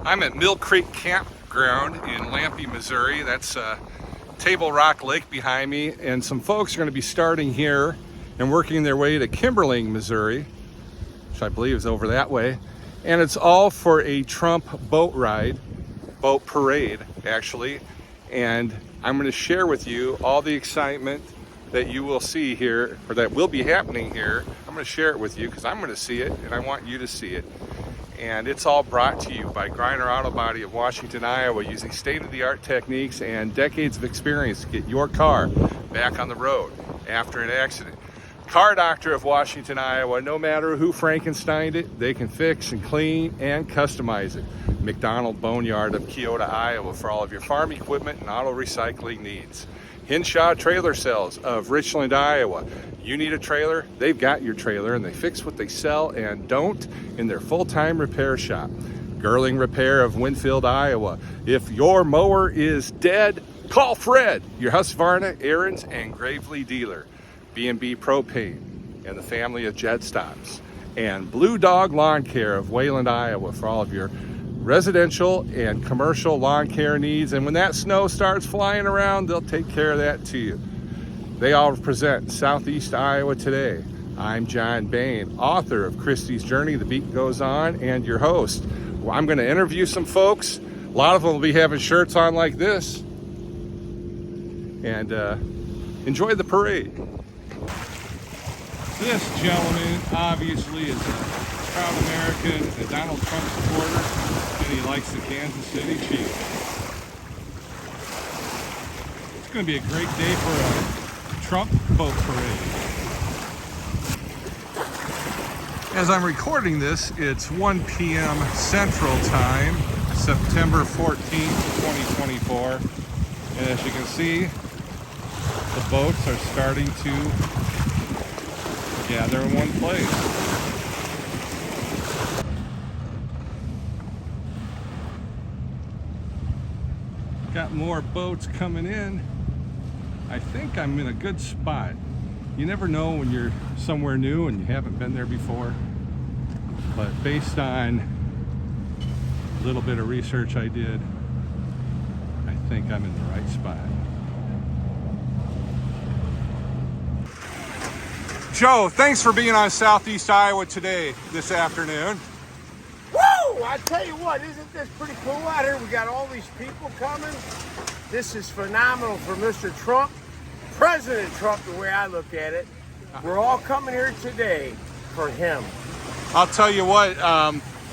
I'm at Mill Creek Campground in Lampe, Missouri. That's Table Rock Lake behind me, and some folks are going to be starting here and working their way to Kimberling, Missouri, which I believe is over that way. And it's all for a Trump boat ride, boat parade actually. And I'm going to share with you all the excitement that you will see here, or that will be happening here. I'm going to share it with you because I'm going to see it and I want you to see it. And it's all brought to you by Griner Auto Body of Washington, Iowa, using state-of-the-art techniques and decades of experience to get your car back on the road after an accident. Car Doctor of Washington, Iowa, no matter who Frankensteined it, they can fix and clean and customize it. McDonald Boneyard of Keota, Iowa, for all of your farm equipment and auto recycling needs. Hinshaw Trailer Sales of Richland, Iowa. You need a trailer, they've got your trailer, and they fix what they sell and don't in their full-time repair shop. Girling Repair of Winfield, Iowa. If your mower is dead, call Fred, your Husqvarna, Aaron's, and Gravely dealer. B&B Propane and the family of Jet Stops. And Blue Dog Lawn Care of Wayland, Iowa, for all of your residential and commercial lawn care needs. And when that snow starts flying around, they'll take care of that too. They all present Southeast Iowa Today. I'm John Bain, author of Christie's Journey, The Beat Goes On, and your host. Well, I'm going to interview some folks. A lot of them will be having shirts on like this. And enjoy the parade. This gentleman obviously is a proud American, a Donald Trump supporter, and he likes the Kansas City Chiefs. It's going to be a great day for a Trump boat parade. As I'm recording this, it's 1 p.m. Central Time, September 14th, 2024. And as you can see, the boats are starting to gather in one place. Got more boats coming in. I think I'm in a good spot. You never know when you're somewhere new and you haven't been there before. But based on a little bit of research I did, I think I'm in the right spot. Joe, thanks for being on Southeast Iowa Today this afternoon. Woo! I tell you what, isn't this pretty cool out here? We got all these people coming. This is phenomenal for Mr. Trump, President Trump, the way I look at it. We're all coming here today for him. I'll tell you what,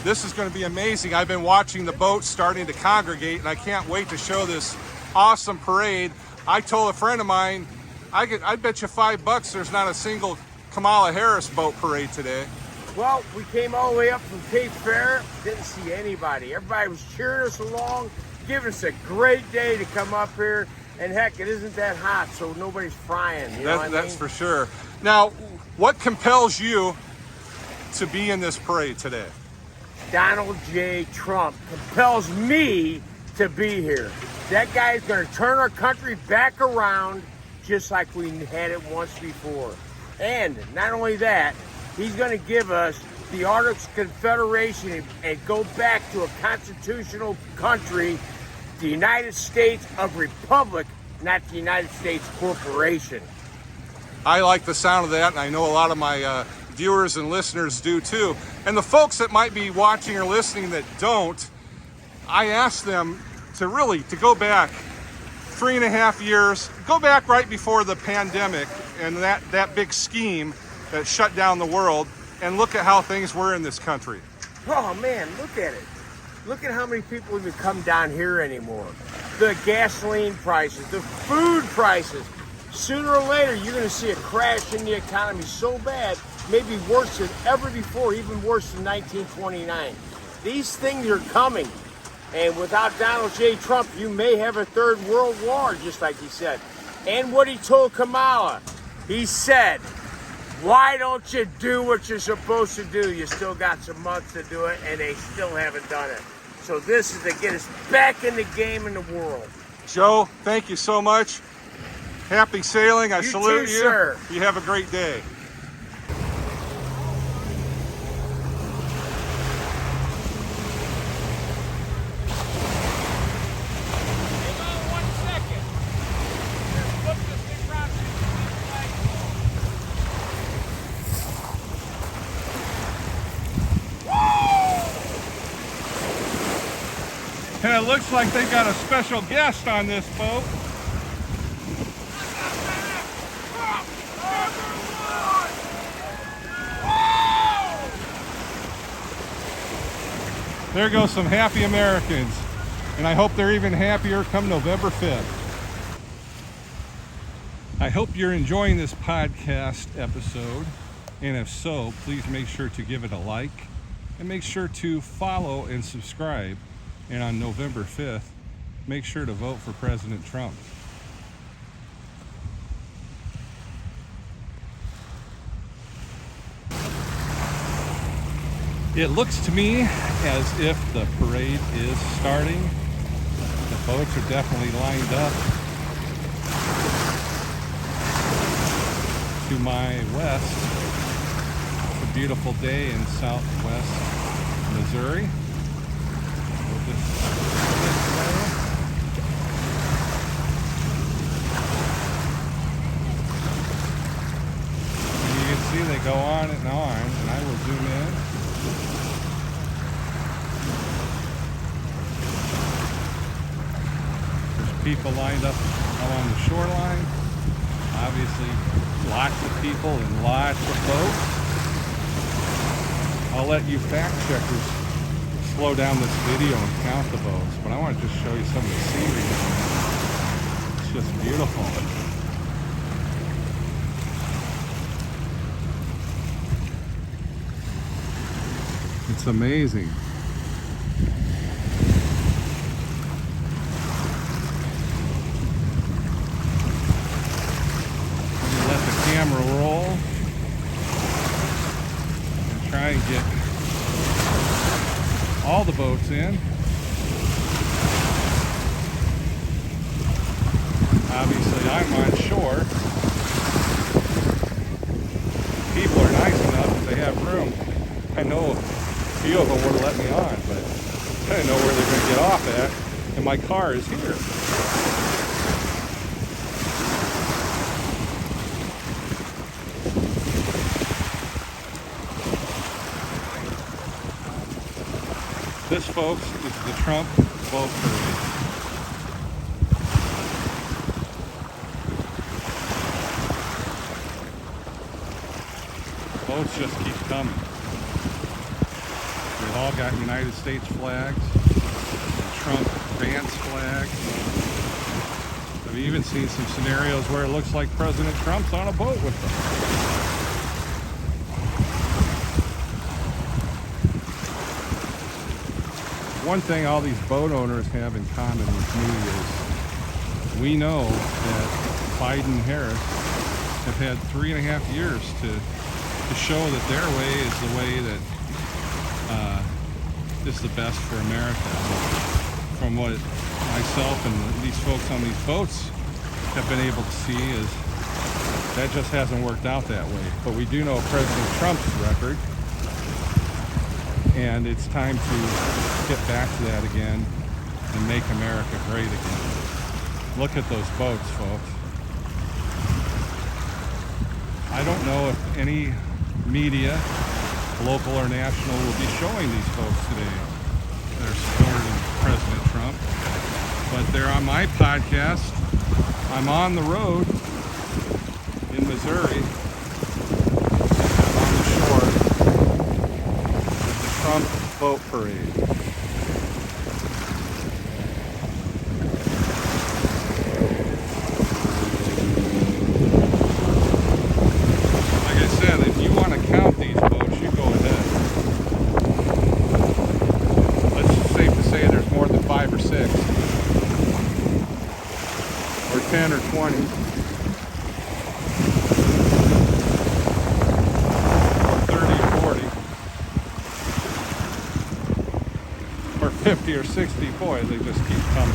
this is going to be amazing. I've been watching the boats starting to congregate, and I can't wait to show this awesome parade. I told a friend of mine, I bet you $5 there's not a single Kamala Harris boat parade today. Well, we came all the way up from Cape Fear, didn't see anybody. Everybody was cheering us along, giving us a great day to come up here. And heck, it isn't that hot, so nobody's frying. You know what I mean? That's for sure. Now, what compels you to be in this parade today? Donald J. Trump compels me to be here. That guy is going to turn our country back around just like we had it once before. And not only that, he's going to give us the Arctic Confederation and go back to a constitutional country, the United States of Republic, not the United States Corporation. I like the sound of that, and I know a lot of my viewers and listeners do too. And the folks that might be watching or listening that don't, I ask them to go back 3.5 years, go back right before the pandemic and that big scheme that shut down the world, and look at how things were in this country. Oh man, look at it. Look at how many people even come down here anymore. The gasoline prices, the food prices. Sooner or later, you're going to see a crash in the economy so bad, maybe worse than ever before, even worse than 1929. These things are coming. And without Donald J. Trump, you may have a third world war, just like he said. And what he told Kamala, he said, why don't you do what you're supposed to do? You still got some months to do it, and they still haven't done it. So this is to get us back in the game in the world. Joe, thank you so much. Happy sailing. I salute too, you. Sir. You have a great day. And it looks like they got a special guest on this boat. There goes some happy Americans. And I hope they're even happier come November 5th. I hope you're enjoying this podcast episode. And if so, please make sure to give it a like. And make sure to follow and subscribe. And on November 5th, make sure to vote for President Trump. It looks to me as if the parade is starting. The boats are definitely lined up. To my west, it's a beautiful day in southwest Missouri. We'll just and you can see they go on and on, and I will zoom in. People lined up along the shoreline. Obviously, lots of people and lots of boats. I'll let you fact checkers slow down this video and count the boats, but I want to just show you some of the scenery. It's just beautiful. It's amazing. Camera roll and try and get all the boats in. Obviously, I'm on shore. People are nice enough that they have room. I know a few of them would have let me on, but I didn't know where they're going to get off at, and my car is here. This, folks, is the Trump boat parade. Boats just keep coming. They've all got United States flags, Trump advance flag. I've even seen some scenarios where it looks like President Trump's on a boat with them. One thing all these boat owners have in common with me is we know that Biden and Harris have had 3.5 years to show that their way is the way that is the best for America. From what myself and these folks on these boats have been able to see is that just hasn't worked out that way. But we do know President Trump's record. And it's time to get back to that again and make America great again. Look at those boats, folks. I don't know if any media, local or national, will be showing these folks today that are supporting President Trump. But they're on my podcast. I'm on the road in Missouri. Trump boat parade. Like I said, if you want to count these boats, you go ahead. It's safe to say there's more than 5 or 6, or 10 or 20. Or 50 or 60, boy, they just keep coming.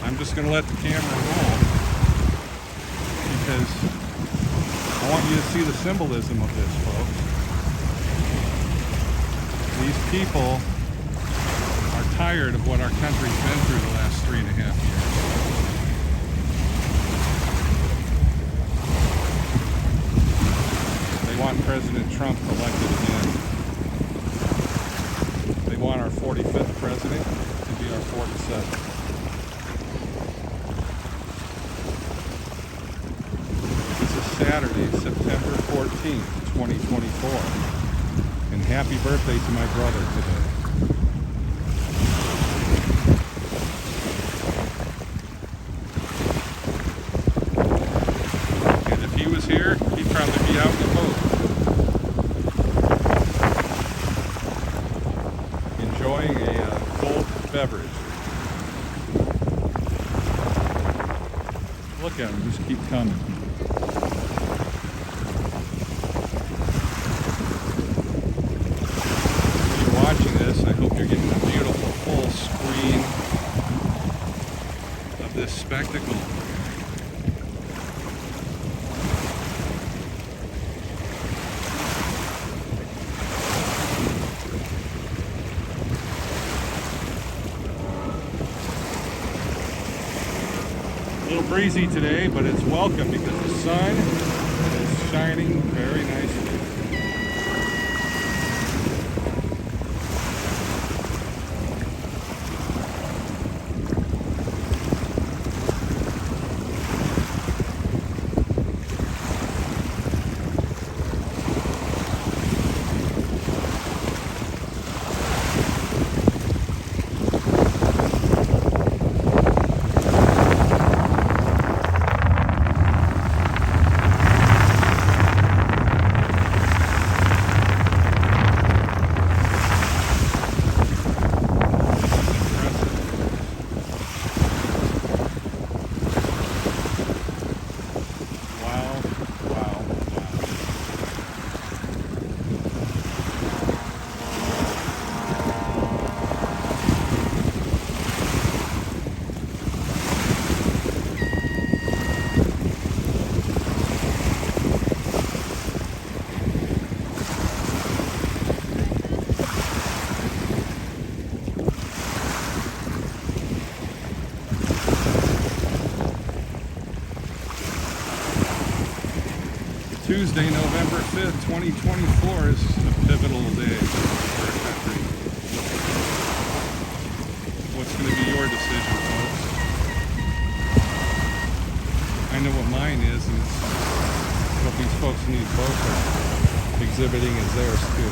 I'm just going to let the camera roll because I want you to see the symbolism of this, folks. These people are tired of what our country's been through the last 3.5 years. They want President Trump elected again. They president to be our 47th. This is Saturday, September 14th, 2024. And happy birthday to my brother today. And if he was here, he'd probably be out in the boat, enjoying a cold beverage. Look at them, just keep coming. If you're watching this, I hope you're getting a beautiful full screen of this spectacle. A little breezy today, but it's welcome because the sun is shining very nicely. Tuesday, November 5th, 2024 is a pivotal day for our country. What's going to be your decision, folks? I know what mine is, and it's what these folks in these boats are exhibiting as theirs too.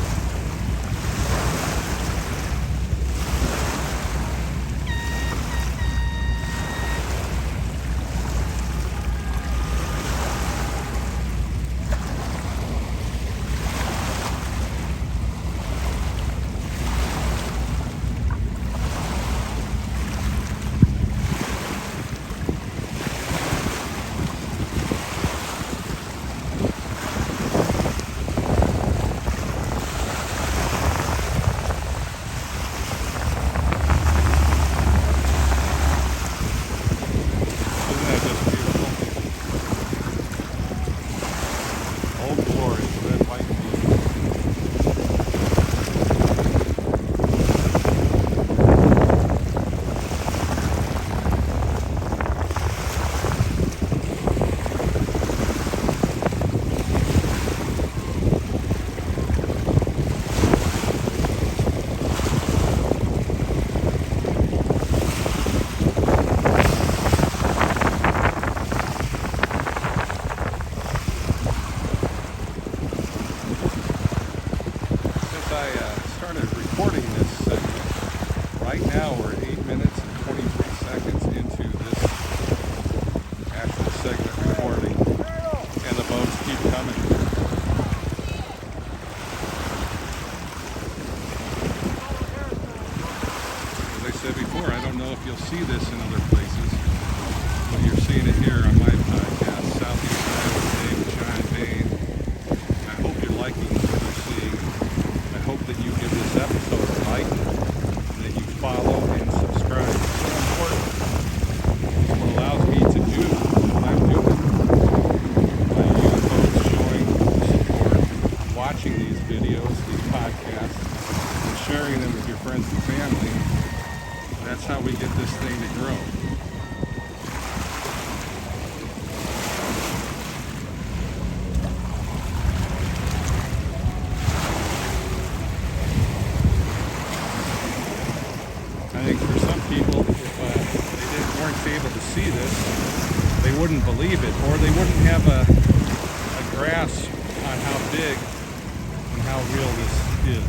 Right now we're 8 minutes and 23 seconds into this actual segment recording, and the boats keep coming. As I said before, I don't know if you'll see this in other places, but you're seeing it here on my podcast, Southeast Iowa Today with John Bain. I hope you're liking what you're seeing. I hope that you give this episode a like, follow and subscribe. It's so important. It's what allows me to do what I'm doing. By you folks showing support, watching these videos, these podcasts, and sharing them with your friends and family. That's how we get this thing to grow. think for some people, if they weren't able to see this, they wouldn't believe it, or they wouldn't have a grasp on how big and how real this is.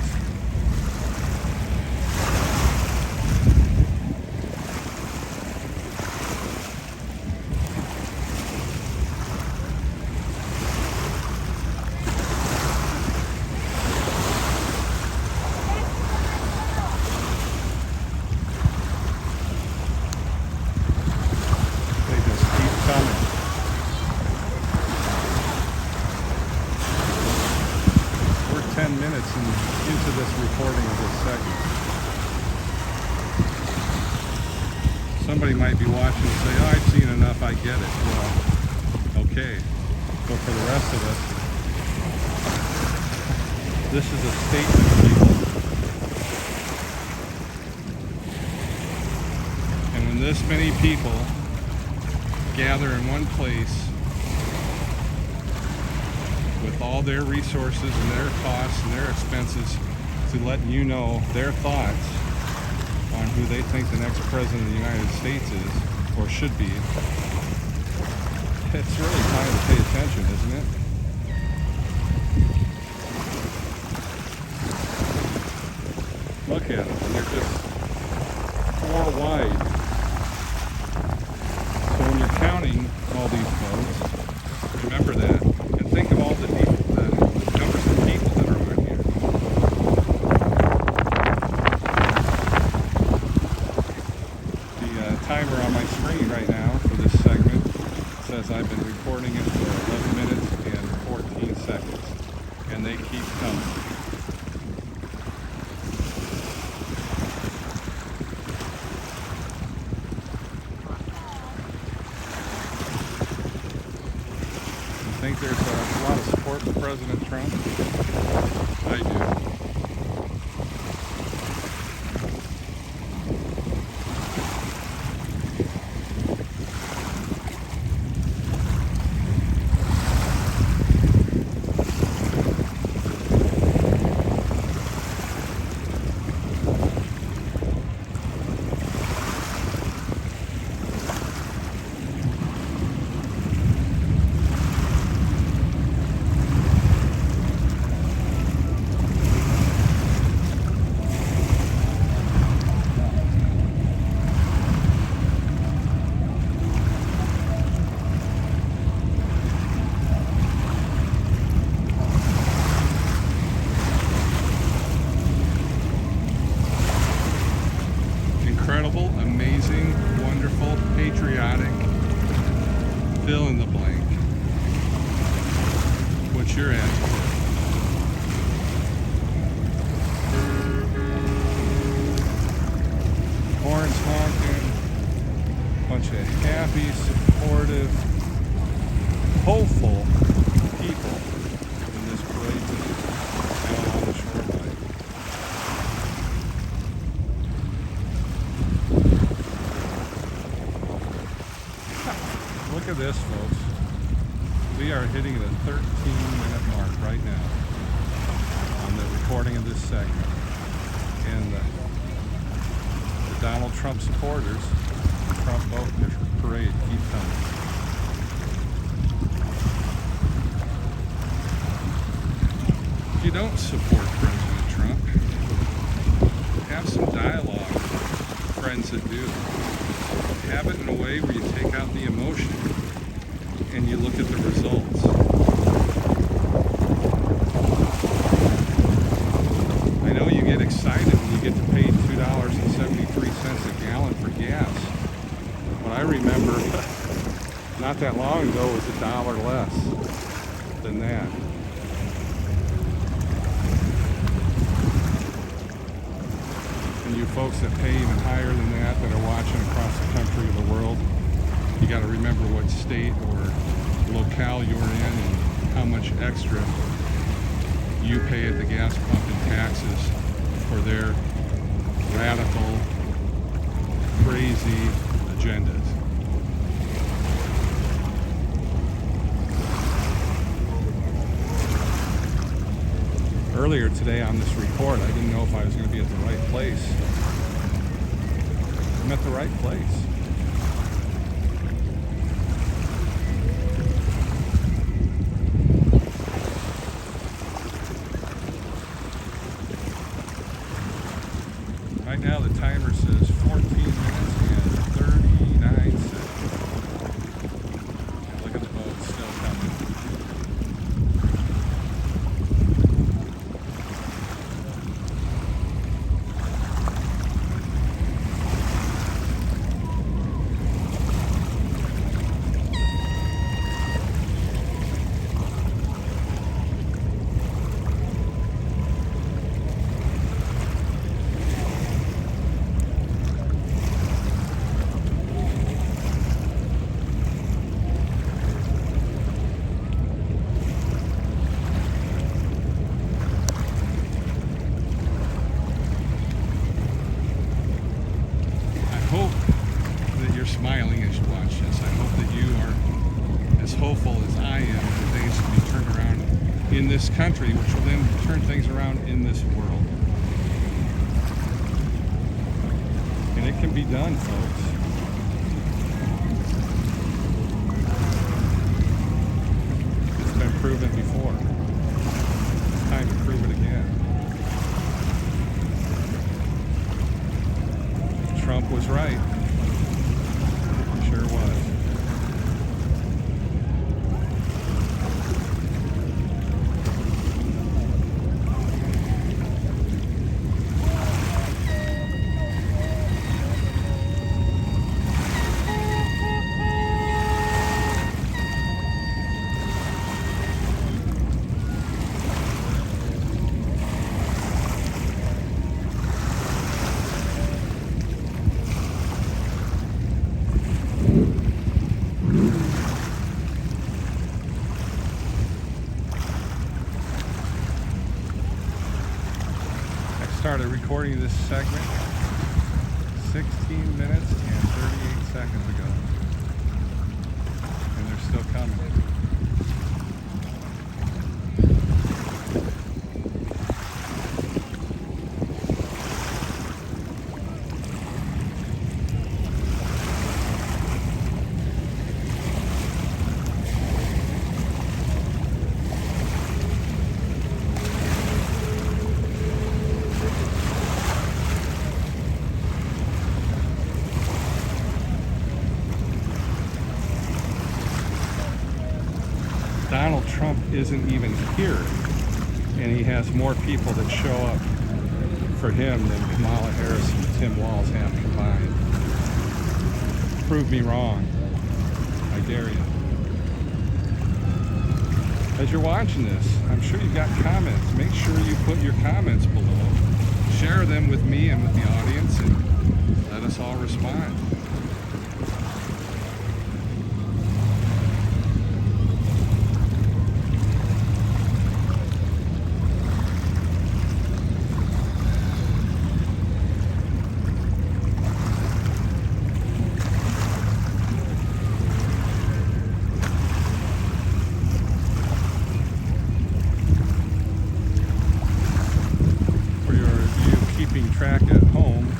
We're 10 minutes into this recording of this segment. Somebody might be watching and say, oh, I've seen enough, I get it. Well, okay. But for the rest of us, this is a statement, people. And when this many people gather in one place with all their resources and their costs and their expenses to let you know their thoughts on who they think the next president of the United States is, or should be, it's really time to pay attention, isn't it? Look at them, they're just 4 wide. So when you're counting all these boats, remember that, and think of all the numbers of people that are on here. The timer on my screen right now for this segment says I've been recording it for 11 minutes and 14 seconds, and they keep coming. I think there's a lot of support for President Trump. I do. Incredible, amazing, wonderful, patriotic, fill in the blank. What's your adjective? Horns honking, bunch of happy, supportive, hopeful people in this parade today out on the shoreline. Look at this, folks. We are hitting the 13-minute mark right now on the recording of this segment. And the Donald Trump supporters, the Trump boat parade, keep coming. If you don't support President Trump, have some dialogue with friends that do. Have it in a way where you take out the emotion and you look at the results. I know you get excited when you get to pay $2.73 a gallon for gas, but I remember not that long ago it was $1 less than that. And you folks that pay even higher than that are watching across the country or the world, you got to remember what state or locale you're in and how much extra you pay at the gas pump in taxes for their radical, crazy agendas. Earlier today on this report, I didn't know if I was going to be at the right place. I'm at the right place. Right now the timer says 14 minutes and 39 seconds. And look at the boat still coming. Smiling as you watch this. I hope that you are as hopeful as I am that things can be turned around in this country, which will then turn things around in this world. And it can be done, folks. It's been proven before. It's time to prove it again. Trump was right. Sure was. Started recording this segment 16 minutes and 38 seconds ago, and they're still coming. Donald Trump isn't even here, and he has more people that show up for him than Kamala Harris and Tim Walz have combined. Prove me wrong. I dare you. As you're watching this, I'm sure you've got comments. Make sure you put your comments below. Share them with me and with the audience, and let us all respond. Track at home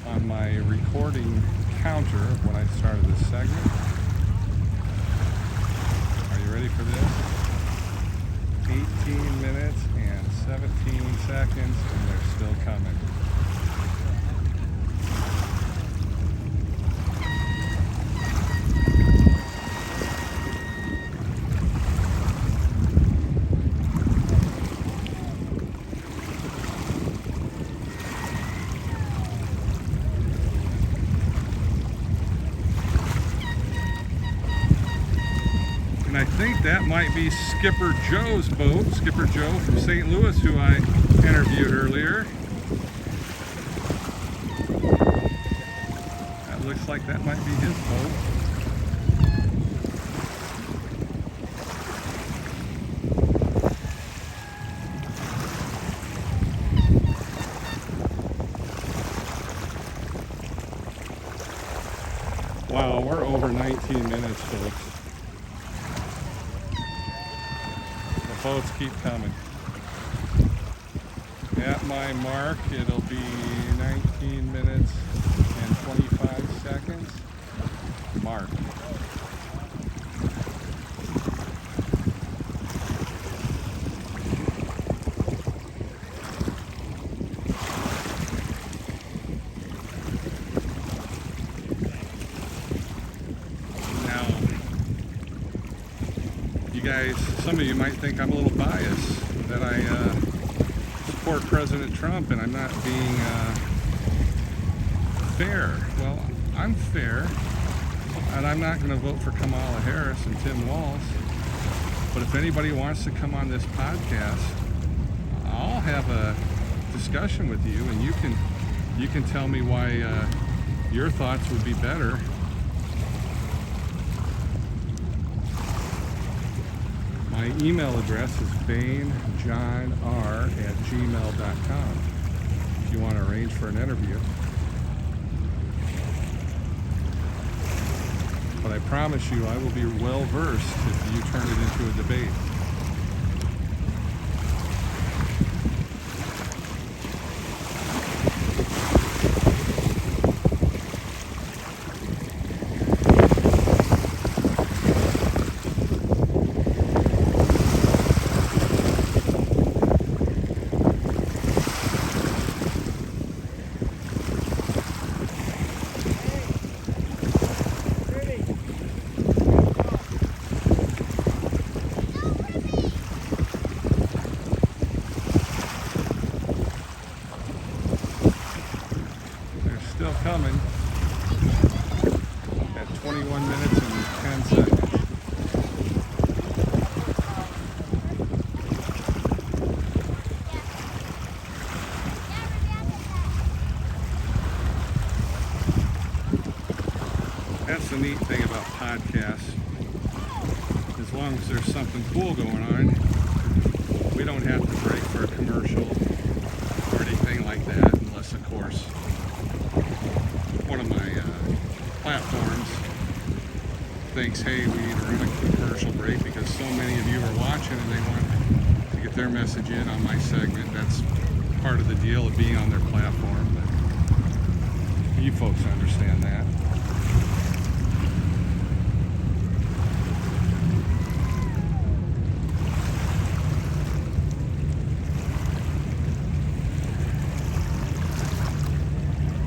on my recording counter of when I started this segment. Are you ready for this? 18 minutes and 17 seconds, and they're still coming. And I think that might be Skipper Joe's boat, Skipper Joe from St. Louis, who I interviewed earlier. That looks like that might be his boat. Wow, we're over 19 minutes, folks. The boats keep coming. At my mark, it'll be 19 minutes and 25 seconds. Mark. Now, you guys, some of you might think I'm a little biased, that I support President Trump and I'm not being fair. Well, I'm fair, and I'm not going to vote for Kamala Harris and Tim Walz. But if anybody wants to come on this podcast, I'll have a discussion with you, and you can tell me why your thoughts would be better. My email address is bainjohnr@gmail.com if you want to arrange for an interview. But I promise you I will be well versed if you turn it into a debate. Still coming at 21 minutes and 10 seconds. That's the neat thing about podcasts. As long as there's something cool going on, we don't have to break for a commercial or anything like that, unless of course one of my platforms thinks, hey, we need to run a commercial break because so many of you are watching and they want to get their message in on my segment. That's part of the deal of being on their platform. But you folks understand that.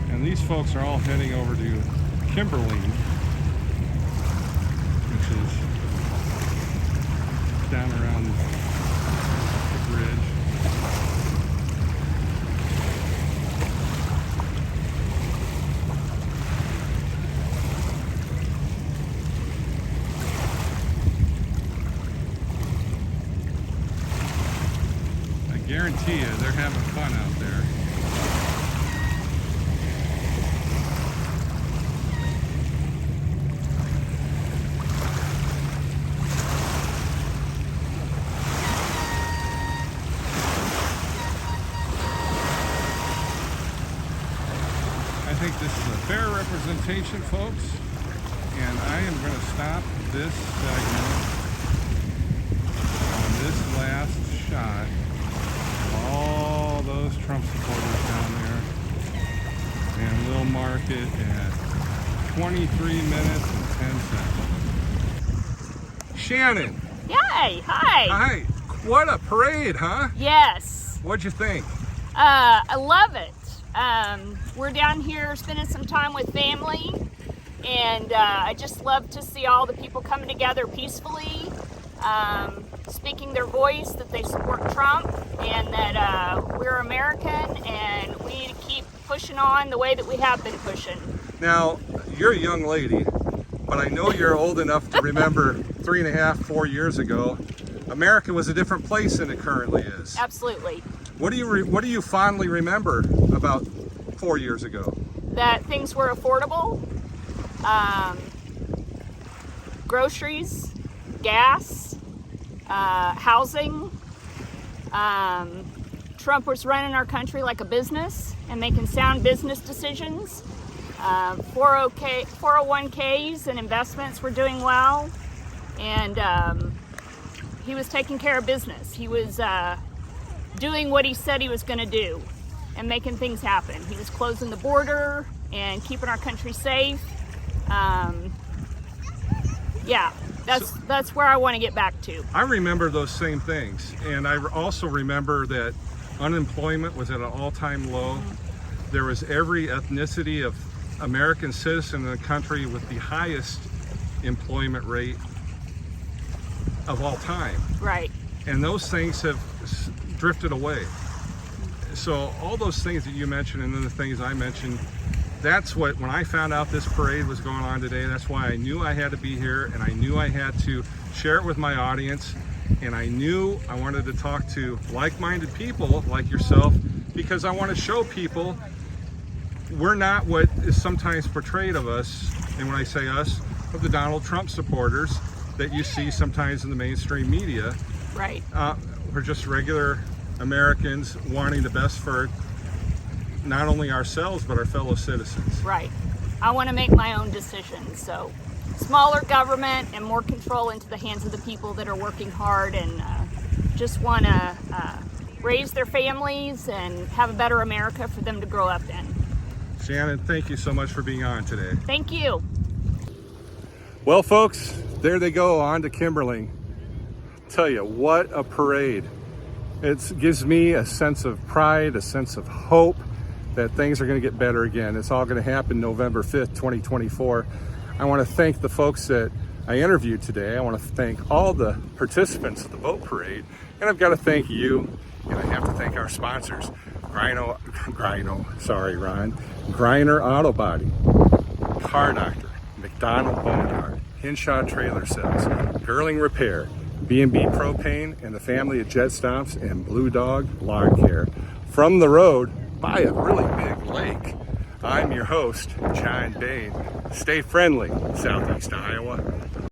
And these folks are all heading over to Kimberling, which is down around the bridge. I guarantee you they're having fun out there. I think this is a fair representation, folks, and I am going to stop this segment on this last shot of all those Trump supporters down there, and we'll mark it at 23 minutes and 10 seconds. Shannon! Yay! Hi! Hi! What a parade, huh? Yes. What'd you think? I love it. We're down here spending some time with family, and I just love to see all the people coming together peacefully, speaking their voice, that they support Trump, and that we're American, and we need to keep pushing on the way that we have been pushing. Now, you're a young lady, but I know you're old enough to remember 3.5, 4 years ago, America was a different place than it currently is. Absolutely. What do you fondly remember about 4 years ago? That things were affordable, groceries, gas, housing. Trump was running our country like a business and making sound business decisions. 401ks and investments were doing well, and he was taking care of business. He was doing what he said he was going to do. and making things happen. He was closing the border and keeping our country safe. Yeah, that's where I want to get back to. I remember those same things, and I also remember that unemployment was at an all-time low. There was every ethnicity of American citizen in the country with the highest employment rate of all time. Right. And those things have drifted away. So all those things that you mentioned and then the things I mentioned, that's what, when I found out this parade was going on today, that's why I knew I had to be here, and I knew I had to share it with my audience, and I knew I wanted to talk to like-minded people like yourself, because I want to show people we're not what is sometimes portrayed of us, and when I say us, of the Donald Trump supporters that you see sometimes in the mainstream media. Right. We're just regular Americans wanting the best for not only ourselves, but our fellow citizens. Right. I want to make my own decisions. So smaller government and more control into the hands of the people that are working hard and just want to raise their families and have a better America for them to grow up in. Shannon, thank you so much for being on today. Thank you. Well, folks, there they go, on to Kimberling. Tell you, what a parade. It gives me a sense of pride, a sense of hope that things are going to get better again. It's all going to happen November 5th, 2024. I want to thank the folks that I interviewed today. I want to thank all the participants of the boat parade. And I've got to thank you, and I have to thank our sponsors, Griner Auto Body, Car Doctor, McDonald Boneyard, Hinshaw Trailer Sales, Girling Repair, B&B Propane, and the family of Jet Stomps and Blue Dog Lawn Care. From the road by a really big lake, I'm your host, John Bain. Stay friendly, Southeast Iowa.